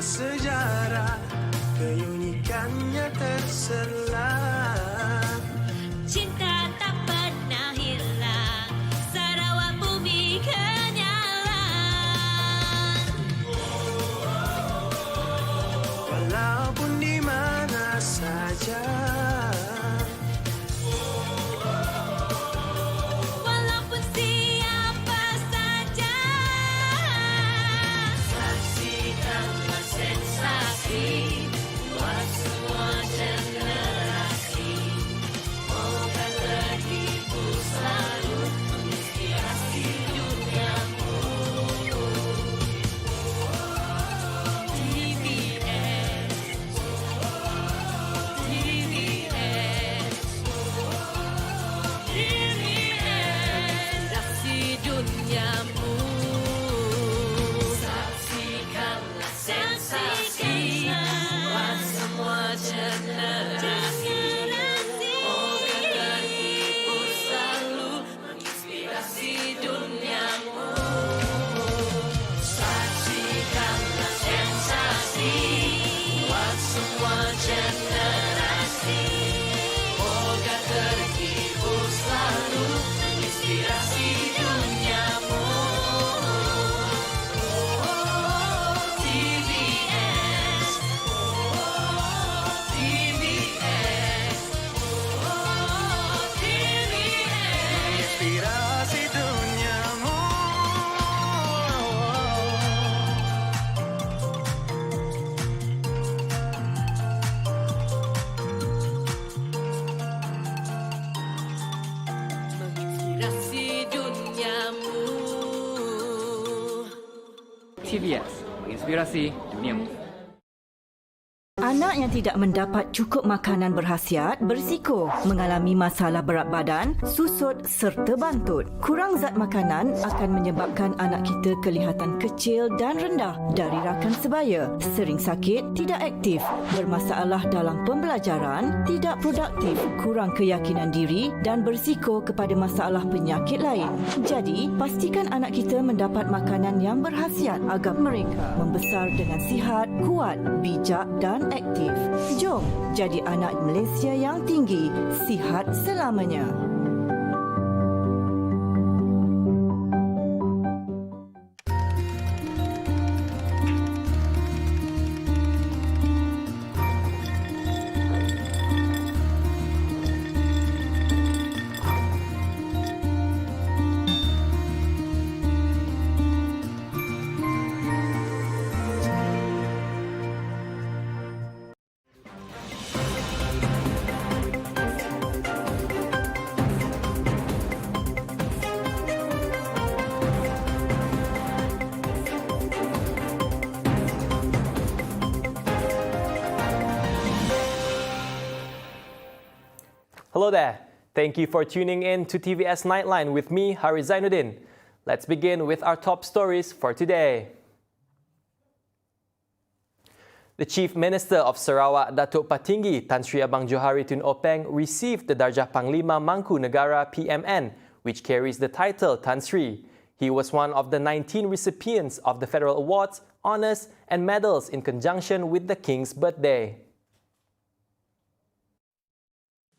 sejarah, keunikannya terselam. Cinta tak pernah hilang, Sarawak bumi kenyalang. Walaupun di mana saja, Walaupun siapa saja, saksikanlah sensasi buat semua generasi. Moga terhibur selalu menginspirasi duniamu. TVS, inspirasi duniamu. Saksikanlah sensasi buat semua generasi. Moga terhibur selalu menginspirasi duniamu. Saksikanlah sensasi buat semua generasi. Moga terhibur selalu menginspirasi duniamu. TVS, TVS, TVS. inspirasi duniamu. Menginspirasi duniamu. TVS, menginspirasi duniamu. Anak yang tidak mendapat cukup makanan berkhasiat berisiko mengalami masalah berat badan, susut serta bantut. Kurang zat makanan akan menyebabkan anak kita kelihatan kecil dan rendah dari rakan sebaya, sering sakit, tidak aktif, bermasalah dalam pembelajaran, tidak produktif, kurang keyakinan diri dan berisiko kepada masalah penyakit lain. Jadi, pastikan anak kita mendapat makanan yang berkhasiat agar mereka membesar dengan sihat, kuat, bijak dan aktif. Jom jadi anak Malaysia yang tinggi, sihat selamanya. Hello there. Thank you for tuning in to TVS Nightline with me, Hari Zainuddin. Let's begin with our top stories for today. The Chief Minister of Sarawak, Datuk Patinggi Tan Sri Abang Johari Tun Openg, received the Darjah Panglima Mangku Negara PMN, which carries the title Tan Sri. He was one of the 19 recipients of the federal awards, honours and medals in conjunction with the King's birthday.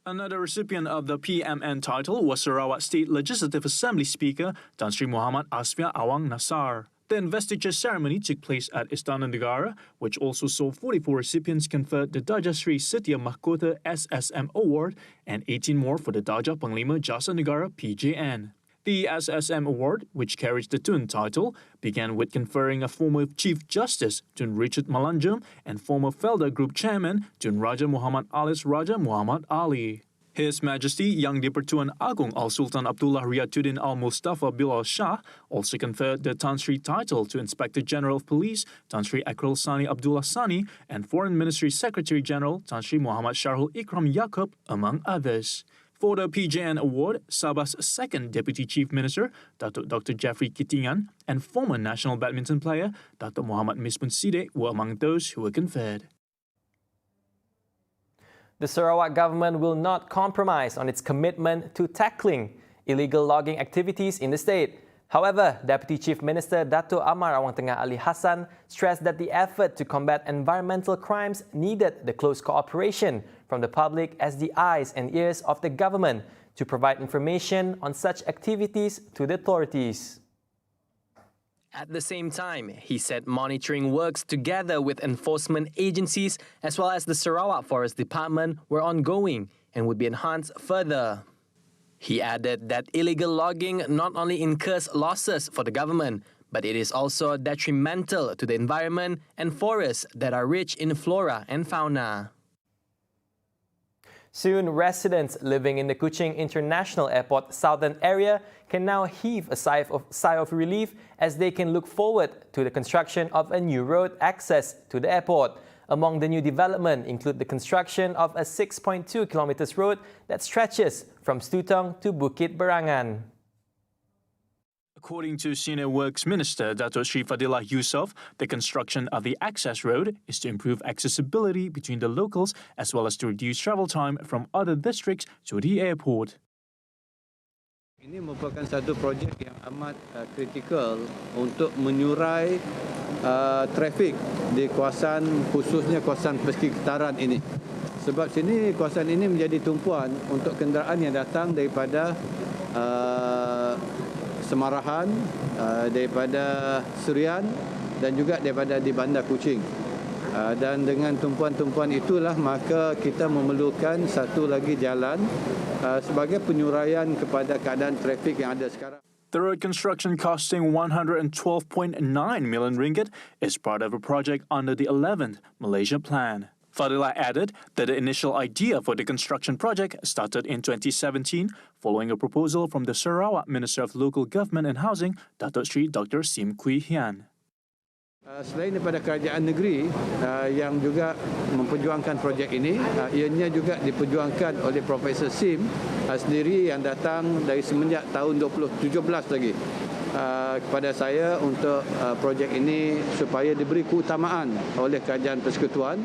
Another recipient of the PMN title was Sarawak State Legislative Assembly Speaker Tan Sri Muhammad Asfia Awang Nassar. The investiture ceremony took place at Istana Negara, which also saw 44 recipients conferred the Darjah Sri Setia Mahkota SSM Award and 18 more for the Darjah Panglima Jasa Negara PJN. The SSM Award, which carries the Tun title, began with conferring a former Chief Justice, Tun Richard Malanjam, and former Felda Group Chairman, Tun Raja Muhammad alias Raja Muhammad Ali. His Majesty Yang di-Pertuan Agong Al-Sultan Abdullah Riyatuddin Al-Mustafa Bilal Shah also conferred the Tan Sri title to Inspector General of Police Tan Sri Akrul Sani Abdullah Sani and Foreign Ministry Secretary General Tan Sri Muhammad Sharhul Ikram Yaakob, among others. For the PJN Award, Sabah's second Deputy Chief Minister, Datuk Dr. Jeffrey Kitingan, and former national badminton player, Datuk Muhammad Misbun Sidek, were among those who were conferred. The Sarawak government will not compromise on its commitment to tackling illegal logging activities in the state. However, Deputy Chief Minister Dato' Amar Awang Tengah Ali Hassan stressed that the effort to combat environmental crimes needed the close cooperation from the public as the eyes and ears of the government to provide information on such activities to the authorities. At the same time, he said monitoring works together with enforcement agencies as well as the Sarawak Forest Department were ongoing and would be enhanced further. He added that illegal logging not only incurs losses for the government, but it is also detrimental to the environment and forests that are rich in flora and fauna. Soon, residents living in the Kuching International Airport southern area can now heave a sigh of relief as they can look forward to the construction of a new road access to the airport. Among the new development include the construction of a 6.2 kilometers road that stretches from Stutong to Bukit Berangan. According to Senior Works Minister Dato' Sri Fadilah Yusof, the construction of the access road is to improve accessibility between the locals as well as to reduce travel time from other districts to the airport. Ini merupakan satu projek yang amat kritikal untuk menyurai trafik di kawasan, khususnya kawasan persekitaran ini. Sebab sini kawasan ini menjadi tumpuan untuk kenderaan yang datang daripada Semarahan, daripada Serian dan juga daripada di Bandar Kuching. Dan dengan tumpuan-tumpuan itulah maka kita memerlukan satu lagi jalan sebagai penyuraian kepada keadaan trafik yang ada sekarang. The road construction costing 112.9 million ringgit is part of a project under the 11th Malaysia Plan. Fadilah added that the initial idea for the construction project started in 2017 following a proposal from the Sarawak Minister of Local Government and Housing, Dato' Sri Dr. Sim Kui Hian. Selain daripada kerajaan negeri yang juga memperjuangkan projek ini, ianya juga diperjuangkan oleh Profesor Sim sendiri yang datang dari semenjak tahun 2017 lagi kepada saya untuk projek ini supaya diberi keutamaan oleh kerajaan persekutuan.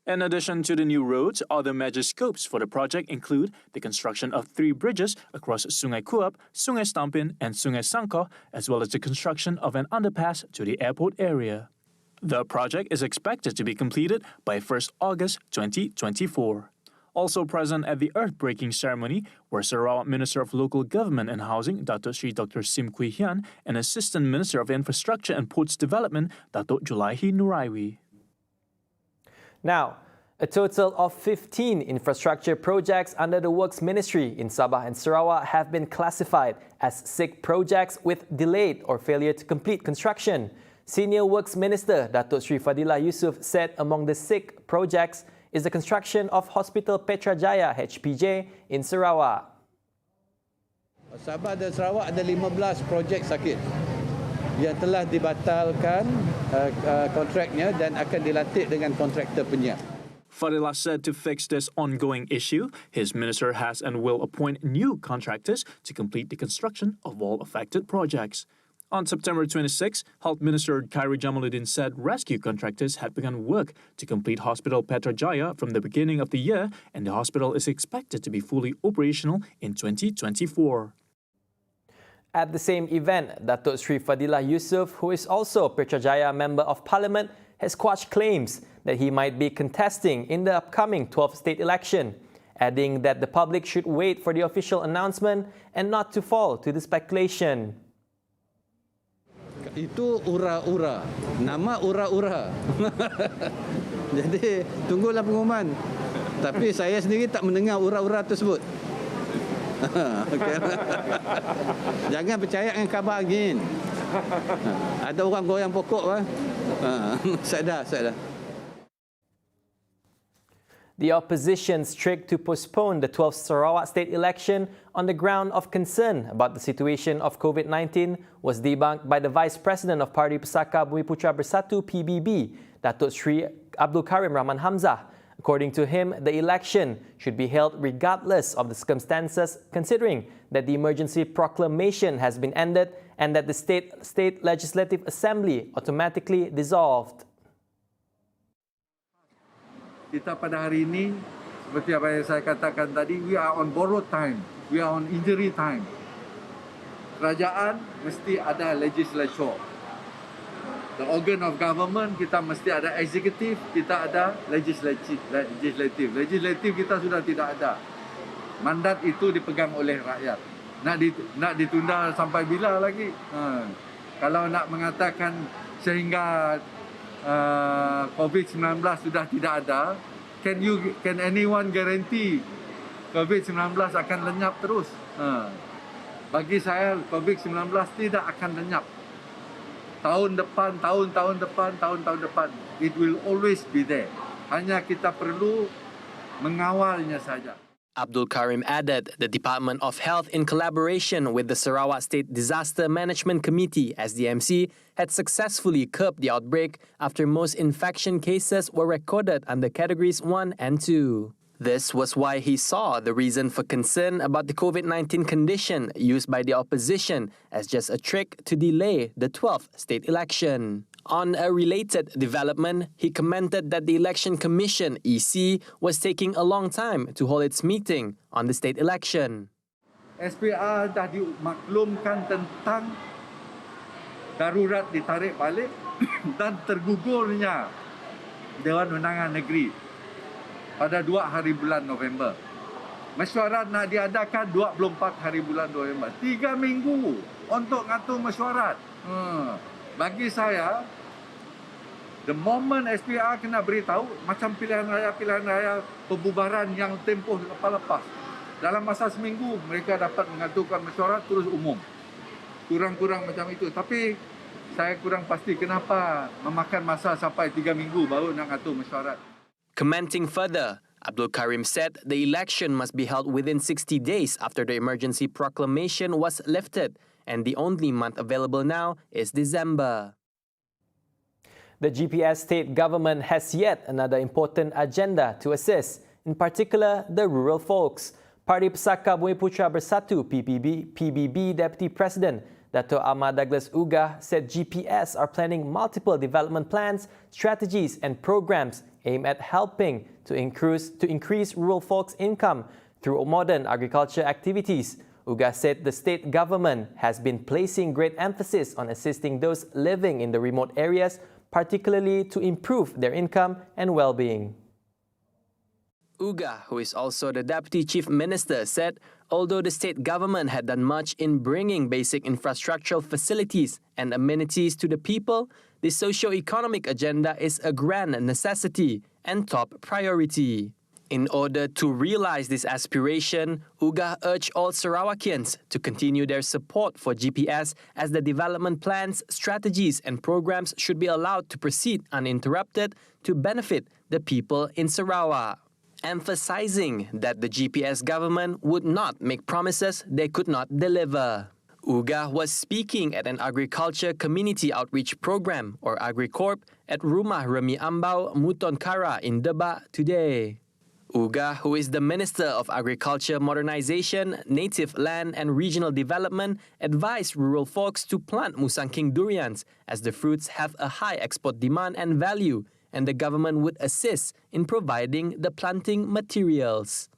In addition to the new roads, other major scopes for the project include the construction of 3 bridges across Sungai Kuap, Sungai Stampin and Sungai Sangkoh, as well as the construction of an underpass to the airport area. The project is expected to be completed by 1st August 2024. Also present at the earth-breaking ceremony were Sarawak Minister of Local Government and Housing, Dato' Sri Dr. Sim Kui Hian, and Assistant Minister of Infrastructure and Ports Development, Dato' Julaihi Nuraiwi. Now, a total of 15 infrastructure projects under the Works Ministry in Sabah and Sarawak have been classified as SIG projects with delayed or failure to complete construction. Senior Works Minister Dato' Sri Fadilah Yusof said among the SIG projects is the construction of Hospital Petrajaya HPJ in Sarawak. Sabah dan Sarawak ada 15 projek sakit yang telah dibatalkan kontraknya dan akan dilantik dengan kontraktor penyiap. Fadilah said to fix this ongoing issue, his minister has and will appoint new contractors to complete the construction of all affected projects. On September 26, Health Minister Khairi Jamaluddin said rescue contractors had begun work to complete Hospital Petrajaya from the beginning of the year, and the hospital is expected to be fully operational in 2024. At the same event, Dato' Sri Fadilah Yusof, who is also Petrajaya Member of Parliament, has quashed claims that he might be contesting in the upcoming 12th state election, adding that the public should wait for the official announcement and not to fall to the speculation. Itu ura-ura, nama ura-ura. Jadi tunggulah pengumuman. Tapi saya sendiri tak mendengar ura-ura tersebut. Jangan percaya dengan khabar angin. Ada orang goyang pokok lah. Saya dah. The opposition strict to postpone the 12th Sarawak state election on the ground of concern about the situation of COVID-19 was debunked by the Vice President of Parti Pusaka Bumiputra Bersatu PBB, Datuk Sri Abdul Karim Rahman Hamzah. According to him, the election should be held regardless of the circumstances, considering that the emergency proclamation has been ended and that the state legislative assembly automatically dissolved. Kita pada hari ini, seperti apa yang saya katakan tadi, we are on borrowed time, we are on injury time. kerajaan mesti ada legislature. The organ of government, kita mesti ada executive, kita ada legislative. Legislative kita sudah tidak ada. Mandat itu dipegang oleh rakyat. Nak ditunda sampai bila lagi? Kalau nak mengatakan sehingga COVID-19 sudah tidak ada, can anyone guarantee COVID-19 akan lenyap terus? Bagi saya COVID-19 tidak akan lenyap. Tahun depan, tahun-tahun depan, it will always be there. Hanya kita perlu mengawalnya saja. Abdul Karim added the Department of Health, in collaboration with the Sarawak State Disaster Management Committee (SDMC), had successfully curbed the outbreak after most infection cases were recorded under categories 1 and 2. This was why he saw the reason for concern about the COVID-19 condition used by the opposition as just a trick to delay the 12th state election. On a related development, he commented that the Election Commission (EC) was taking a long time to hold its meeting on the state election. SPR dah dimaklumkan tentang darurat ditarik balik dan tergugurnya Dewan Undangan Negeri pada 2 hari bulan November. Mesyuarat nak diadakan 24 hari bulan November. 3 minggu untuk ngatur mesyuarat. Bagi saya, the moment SPR kena beritahu, macam pilihan raya pembubaran yang tempoh lepas-lepas. Dalam masa seminggu, mereka dapat mengaturkan mesyuarat terus umum. Kurang-kurang macam itu. Tapi saya kurang pasti kenapa memakan masa sampai 3 minggu baru nak ngatur mesyuarat. Commenting further, Abdul Karim said the election must be held within 60 days after the emergency proclamation was lifted, and the only month available now is December. The GPS state government has yet another important agenda to assist, in particular the rural folks. Parti Pesaka Bumi Putra Bersatu PBB Deputy President Dato' Ahmad Douglas Ugah said GPS are planning multiple development plans, strategies and programs aimed at helping to increase rural folks' income through modern agriculture activities. Ugah said the state government has been placing great emphasis on assisting those living in the remote areas, particularly to improve their income and well-being. Ugah, who is also the Deputy Chief Minister, said although the state government had done much in bringing basic infrastructural facilities and amenities to the people, the socio-economic agenda is a grand necessity and top priority. In order to realize this aspiration, Ugah urged all Sarawakians to continue their support for GPS as the development plans, strategies and programs should be allowed to proceed uninterrupted to benefit the people in Sarawak, emphasizing that the GPS government would not make promises they could not deliver. Ugah was speaking at an agriculture community outreach program, or AgriCorp, at Rumah Remi Ambau, Mutonkara in Debak today. Ugah, who is the Minister of Agriculture Modernisation, Native Land and Regional Development, advised rural folks to plant musangking durians as the fruits have a high export demand and value, and the government would assist in providing the planting materials.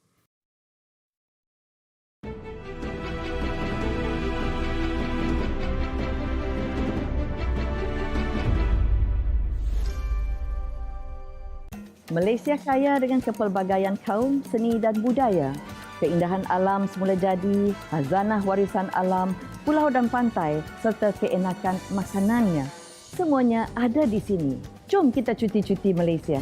Malaysia kaya dengan kepelbagaian kaum, seni dan budaya. Keindahan alam semula jadi, khazanah warisan alam, pulau dan pantai serta keenakan makanannya. Semuanya ada di sini. Jom kita cuti-cuti Malaysia.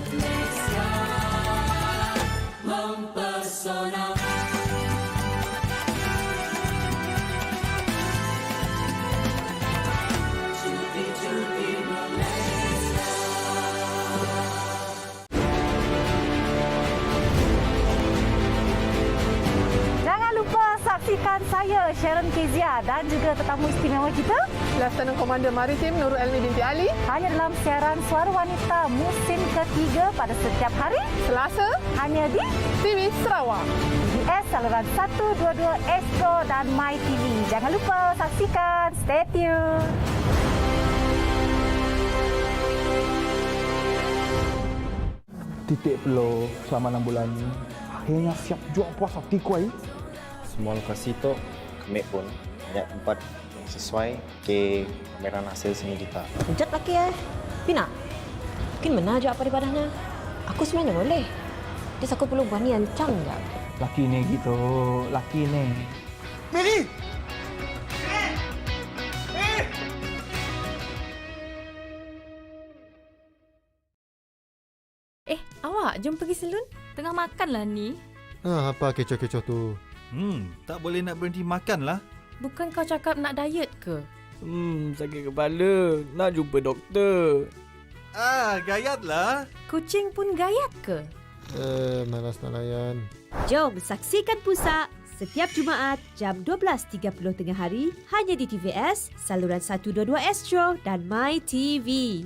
Saksikan saya, Sharon Kezia dan juga tetamu istimewa kita, Lieutenant Commander Maritim Nurul Elmi binti Ali, hanya dalam siaran Suara Wanita musim ketiga pada setiap hari Selasa, hanya di TV Sarawak. TVS saluran 122 Astro dan My TV. Jangan lupa saksikan, stay tune. Titik peluh selama 6 bulan ni akhirnya siap jual puas hati kuai. Semua lokasi tu kami pun banyak tempat sesuai ke pameran hasil seni kita. Hujat laki Pina, mungkin mana aja apa ibadahnya? Aku sebenarnya boleh. Just aku perlu berani ancang je. Laki ni gitu, laki ni. Mary! Awak jom pergi salon? Tengah makan lah ni. Apa kecoh-kecoh tu? Tak boleh nak berhenti makan lah. Bukan kau cakap nak diet ke? Sakit kepala. Nak jumpa doktor. Gayat lah. Kucing pun gayat ke? Malas nak layan. Jom saksikan Pusak setiap Jumaat jam 12.30 tengah hari hanya di TVS, saluran 122 Astro dan My TV.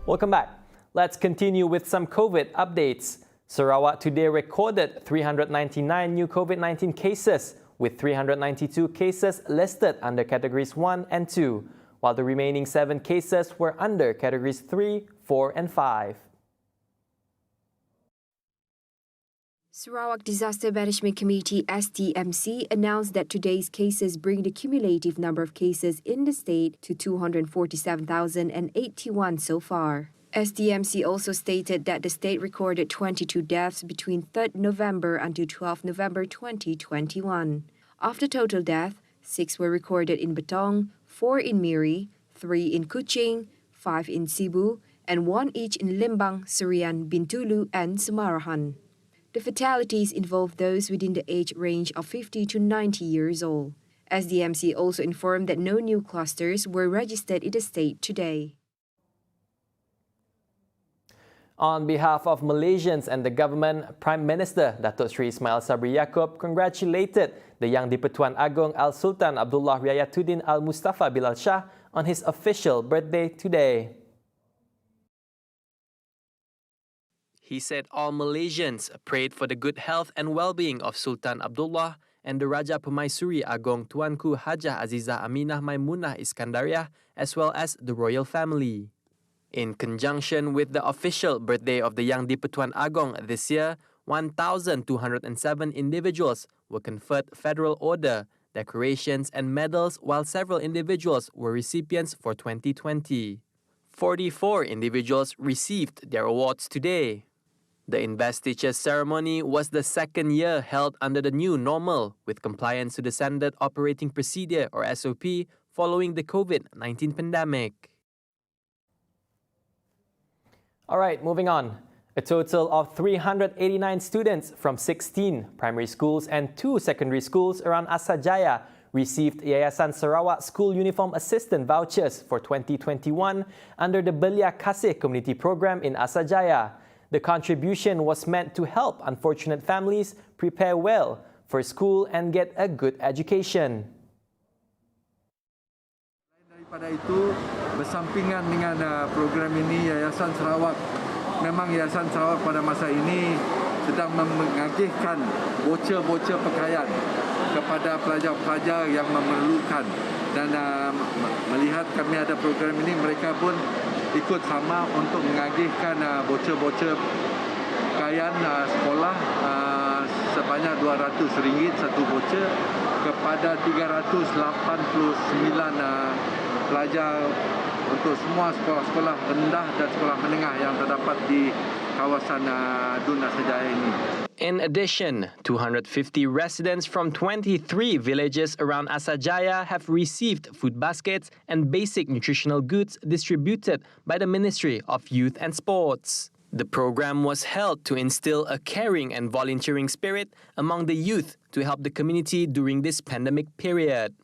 Welcome back. Let's continue with some COVID updates. Sarawak today recorded 399 new COVID-19 cases, with 392 cases listed under categories 1 and 2, while the remaining 7 cases were under categories 3, 4 and 5. Sarawak Disaster Management Committee STMC announced that today's cases bring the cumulative number of cases in the state to 247,081 so far. STMC also stated that the state recorded 22 deaths between 3rd November until 12 November 2021. Of the total death, 6 were recorded in Betong, 4 in Miri, 3 in Kuching, 5 in Cebu, and 1 each in Limbang, Serian, Bintulu, and Samarahan. The fatalities involve those within the age range of 50 to 90 years old. SDMC also informed that no new clusters were registered in the state today. On behalf of Malaysians and the government, Prime Minister Datuk Seri Ismail Sabri Yaakob congratulated the Yang di-Pertuan Agong Al-Sultan Abdullah Riayatuddin Al-Mustafa Bilal Shah on his official birthday today. He said all Malaysians prayed for the good health and well-being of Sultan Abdullah and the Raja Permaisuri Agong Tuanku Hajah Azizah Aminah Maimunah Iskandariah, as well as the royal family. In conjunction with the official birthday of the Yang di-Pertuan Agong this year, 1,207 individuals were conferred Federal Order, decorations and medals, while several individuals were recipients for 2020. 44 individuals received their awards today. The investiture ceremony was the second year held under the new normal, with compliance to the Standard Operating Procedure or SOP following the COVID-19 pandemic. All right, moving on. A total of 389 students from 16 primary schools and 2 secondary schools around Asajaya received Yayasan Sarawak School Uniform Assistant vouchers for 2021 under the Belia Kasih Community Program in Asajaya. The contribution was meant to help unfortunate families prepare well for school and get a good education. Daripada itu, bersampingan dengan program ini, Yayasan Sarawak, memang Yayasan Sarawak pada masa ini sedang mengagihkan bocor-bocor pakaian kepada pelajar-pelajar yang memerlukan. Dan melihat kami ada program ini, mereka pun ikut sama untuk mengagihkan bocor-bocor pakaian sekolah sebanyak RM200 satu bocor kepada 389 pelajar untuk semua sekolah-sekolah rendah dan sekolah menengah yang terdapat di kawasan Dun Asajaya ini. In addition, 250 residents from 23 villages around Asajaya have received food baskets and basic nutritional goods distributed by the Ministry of Youth and Sports. The program was held to instill a caring and volunteering spirit among the youth to help the community during this pandemic period.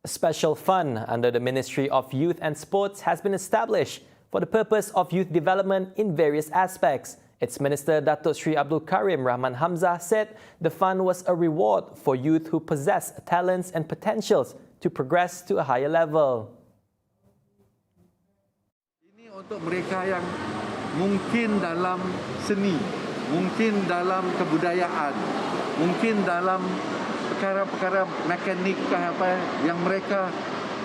A special fund under the Ministry of Youth and Sports has been established for the purpose of youth development in various aspects. Its Minister Datuk Sri Abdul Karim Rahman Hamzah said the fund was a reward for youth who possess talents and potentials to progress to a higher level. Ini untuk mereka yang mungkin dalam seni, mungkin dalam kebudayaan, mungkin dalam perkara-perkara mekanik yang mereka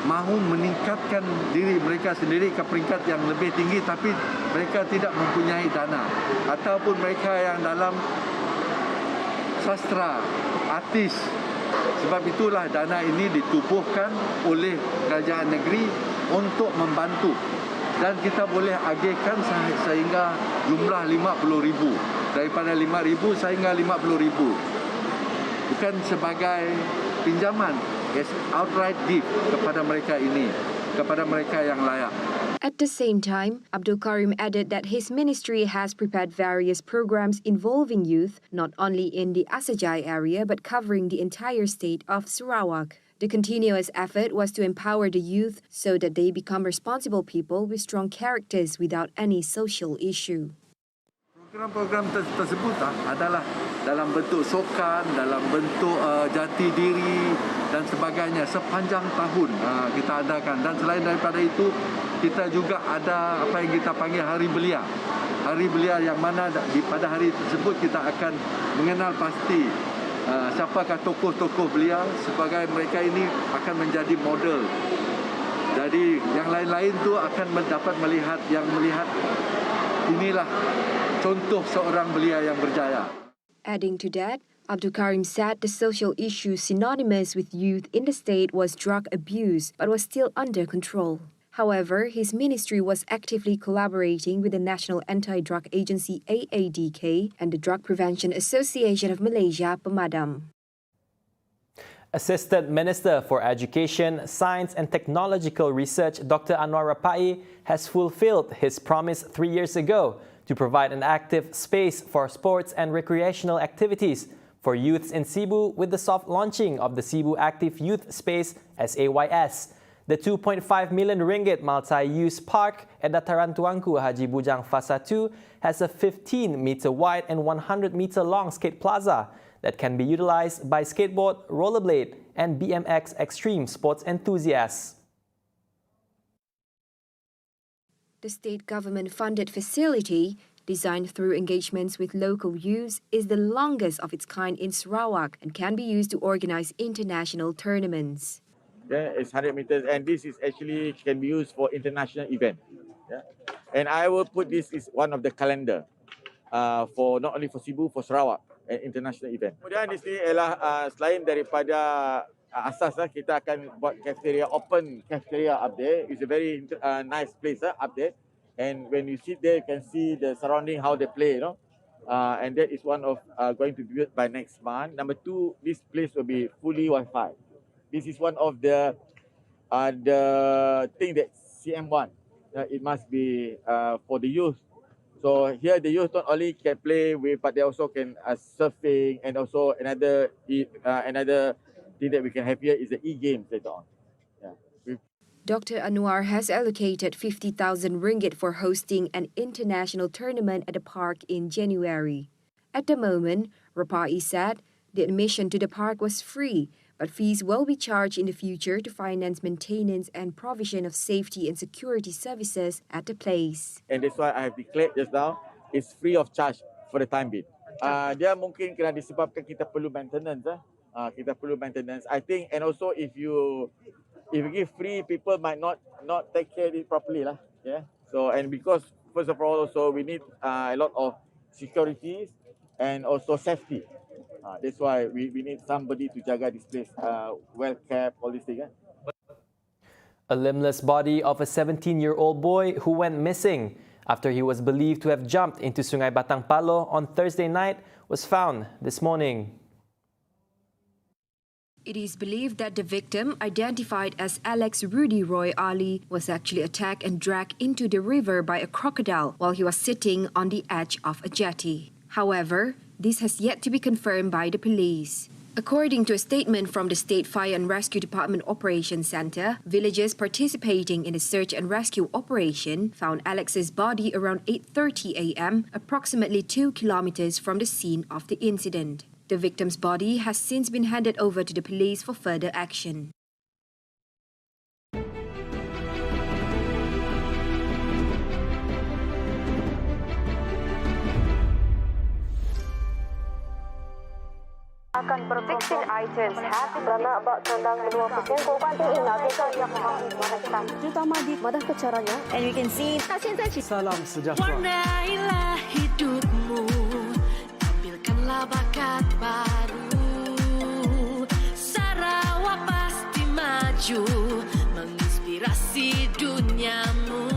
mahu meningkatkan diri mereka sendiri ke peringkat yang lebih tinggi, tapi mereka tidak mempunyai dana, ataupun mereka yang dalam sastra, artis. Sebab itulah dana ini ditubuhkan oleh kerajaan negeri untuk membantu, dan kita boleh agihkan sehingga jumlah 50,000, daripada 5,000 sehingga 50,000, bukan sebagai pinjaman, outright gift kepada mereka ini, kepada mereka yang layak. At the same time, Abdul Karim added that his ministry has prepared various programs involving youth, not only in the Asajai area but covering the entire state of Sarawak. The continuous effort was to empower the youth so that they become responsible people with strong characters without any social issue. Program-program tersebut adalah dalam bentuk sokan, dalam bentuk jati diri dan sebagainya sepanjang tahun kita adakan. Dan selain daripada itu, kita juga ada apa yang kita panggil Hari Belia. Hari Belia yang mana pada hari tersebut kita akan mengenal pasti siapakah tokoh-tokoh belia, sebagai mereka ini akan menjadi model. Jadi yang lain-lain tu akan dapat melihat inilah contoh seorang belia yang berjaya. Adding to that, Abdul Karim said the social issue synonymous with youth in the state was drug abuse, but was still under control. However, his ministry was actively collaborating with the National Anti-Drug Agency AADK and the Drug Prevention Association of Malaysia, Pemadam. Assistant Minister for Education, Science and Technological Research, Dr. Anwar Rapai, has fulfilled his promise 3 years ago to provide an active space for sports and recreational activities for youths in Cebu with the soft launching of the Cebu Active Youth Space SAYS. The 2.5 million ringgit multi-use park at Dataran Tuanku Haji Bujang Fasa 2 has a 15-meter wide and 100-meter long skate plaza that can be utilized by skateboard, rollerblade, and BMX extreme sports enthusiasts. The state government-funded facility, designed through engagements with local youths, is the longest of its kind in Sarawak and can be used to organize international tournaments. Yeah, it's 100 meters, and this is actually can be used for international event. Yeah? And I will put this is one of the calendar for not only for Cebu, for Sarawak, an international event. Kemudian di sini ialah selain daripada asas kita akan buat cafeteria, open cafeteria up there. It's a very nice place up there, and when you sit there, you can see the surrounding how they play, you know. And that is one of going to be built by next month. Number 2, this place will be fully Wi-Fi. This is one of the thing that CM want. It must be for the youth. So here the youth not only can play with, but they also can surfing, and also another thing that we can have here is the e-games later on. Yeah. Dr. Anwar has allocated 50,000 ringgit for hosting an international tournament at the park in January. At the moment, Rapai said the admission to the park was free, but fees will be charged in the future to finance maintenance and provision of safety and security services at the place. And that's why I have declared just now, it's free of charge for the time being. Dia mungkin kena disebabkan kita perlu maintenance. Kita perlu maintenance. I think, and also if you give free, people might not take care of it properly lah. Yeah. So, and because first of all, also we need a lot of securities and also safety. That's why we need somebody to jaga this place, well kept, all these things. A limbless body of a 17-year-old boy who went missing after he was believed to have jumped into Sungai Batang Palo on Thursday night was found this morning. It is believed that the victim, identified as Alex Rudy Roy Ali, was actually attacked and dragged into the river by a crocodile while he was sitting on the edge of a jetty. However, this has yet to be confirmed by the police. According to a statement from the State Fire and Rescue Department Operations Centre, villagers participating in the search and rescue operation found Alex's body around 8:30 a.m., approximately 2 kilometers from the scene of the incident. The victim's body has since been handed over to the police for further action. Akan berproses food items have been nak buat tandang menua kucing kau panti ingat kita yang mahu terutama di madah kecaranya and you can see Salam sejahtera. Warnailah hidupmu, tampilkanlah bakat baru. Sarawak pasti maju, menginspirasi duniamu.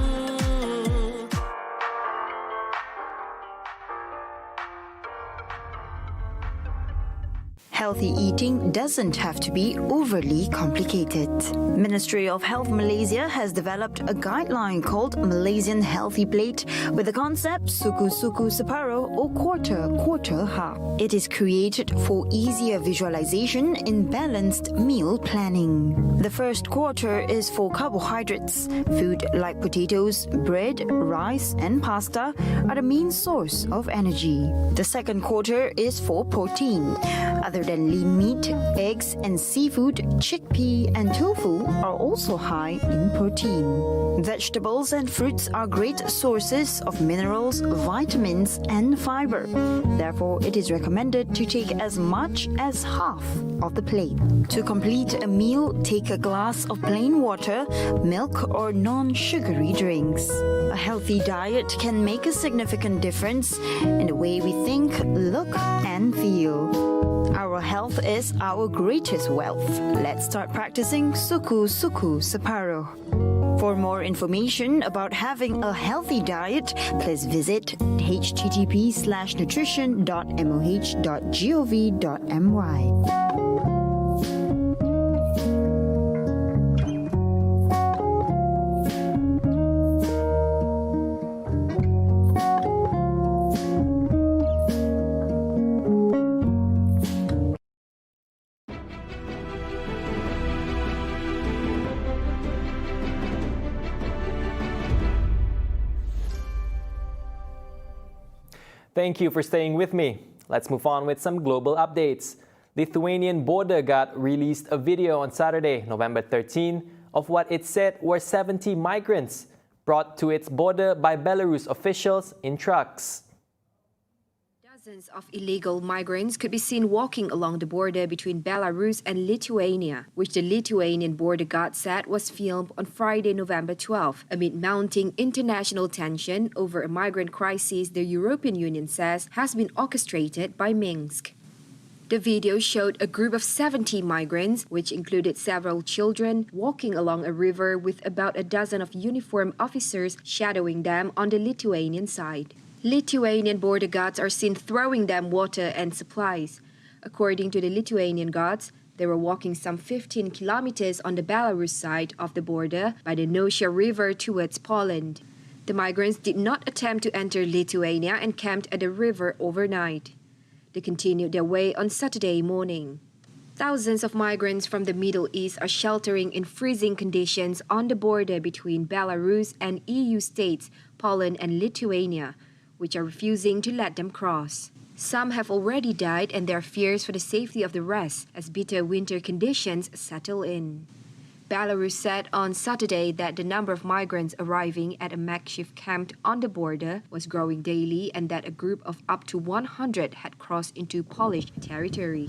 Healthy eating doesn't have to be overly complicated. Ministry of Health Malaysia has developed a guideline called Malaysian Healthy Plate with the concept suku-suku separuh or quarter half. It is created for easier visualization in balanced meal planning. The first quarter is for carbohydrates. Food like potatoes, bread, rice and pasta are the main source of energy. The second quarter is for protein. Other than lean meat, eggs and seafood, chickpea and tofu are also high in protein. Vegetables and fruits are great sources of minerals, vitamins and fiber. Therefore, it is recommended to take as much as half of the plate. To complete a meal, take a glass of plain water, milk or non-sugary drinks. A healthy diet can make a significant difference in the way we think, look and feel. Our health is our greatest wealth. Let's start practicing suku-suku separuh. For more information about having a healthy diet, please visit http:/nutrition.moh.gov.my. Thank you for staying with me. Let's move on with some global updates. Lithuanian border guard released a video on Saturday, November 13, of what it said were 70 migrants brought to its border by Belarus officials in trucks. Dozens of illegal migrants could be seen walking along the border between Belarus and Lithuania, which the Lithuanian border guard said was filmed on Friday, November 12, amid mounting international tension over a migrant crisis the European Union says has been orchestrated by Minsk. The video showed a group of 70 migrants, which included several children, walking along a river with about a dozen of uniformed officers shadowing them on the Lithuanian side. Lithuanian border guards are seen throwing them water and supplies. According to the Lithuanian guards, they were walking some 15 kilometers on the Belarus side of the border by the Nosha River towards Poland. The migrants did not attempt to enter Lithuania and camped at the river overnight. They continued their way on Saturday morning. Thousands of migrants from the Middle East are sheltering in freezing conditions on the border between Belarus and EU states, Poland and Lithuania, which are refusing to let them cross. Some have already died and there are fears for the safety of the rest as bitter winter conditions settle in. Belarus said on Saturday that the number of migrants arriving at a makeshift camp on the border was growing daily and that a group of up to 100 had crossed into Polish territory.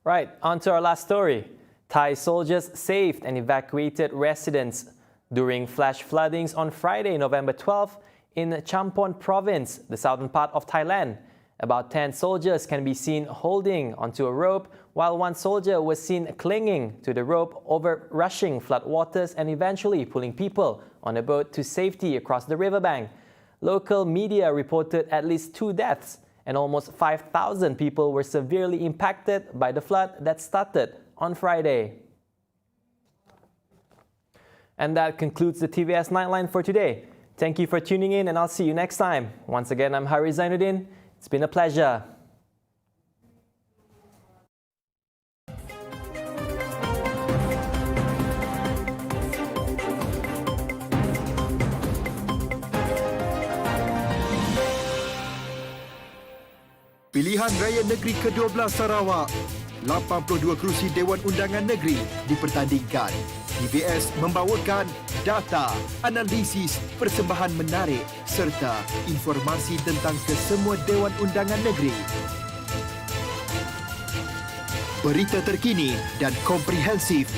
Right, on to our last story. Thai soldiers saved and evacuated residents during flash floodings on Friday, November 12, in Champon province, the southern part of Thailand. About 10 soldiers can be seen holding onto a rope, while one soldier was seen clinging to the rope over rushing floodwaters and eventually pulling people on a boat to safety across the riverbank. Local media reported at least 2 deaths, and almost 5,000 people were severely impacted by the flood that started on Friday. And that concludes the TVS Nightline for today. Thank you for tuning in and I'll see you next time. Once again, I'm Hari Zainuddin. It's been a pleasure. Pilihan Raya Negeri ke-12 Sarawak. 82 kerusi Dewan Undangan Negeri dipertandingkan. TVS membawakan data, analisis, persembahan menarik serta informasi tentang kesemua Dewan Undangan Negeri. Berita terkini dan komprehensif.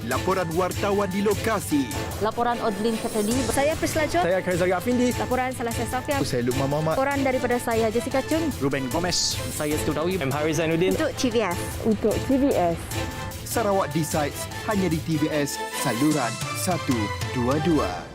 Laporan wartawan di lokasi. Laporan Odlin Ketedi. Saya Priscilla Chot. Saya Karizal Afindi. Laporan Salasa Safia. Saya Lukman Muhammad. Laporan daripada saya Jessica Chung. Ruben Gomez. Saya Studawi. I'm Hari Zainuddin. Untuk TVS. Untuk TVS. Sarawak Decides hanya di TVS Saluran 122.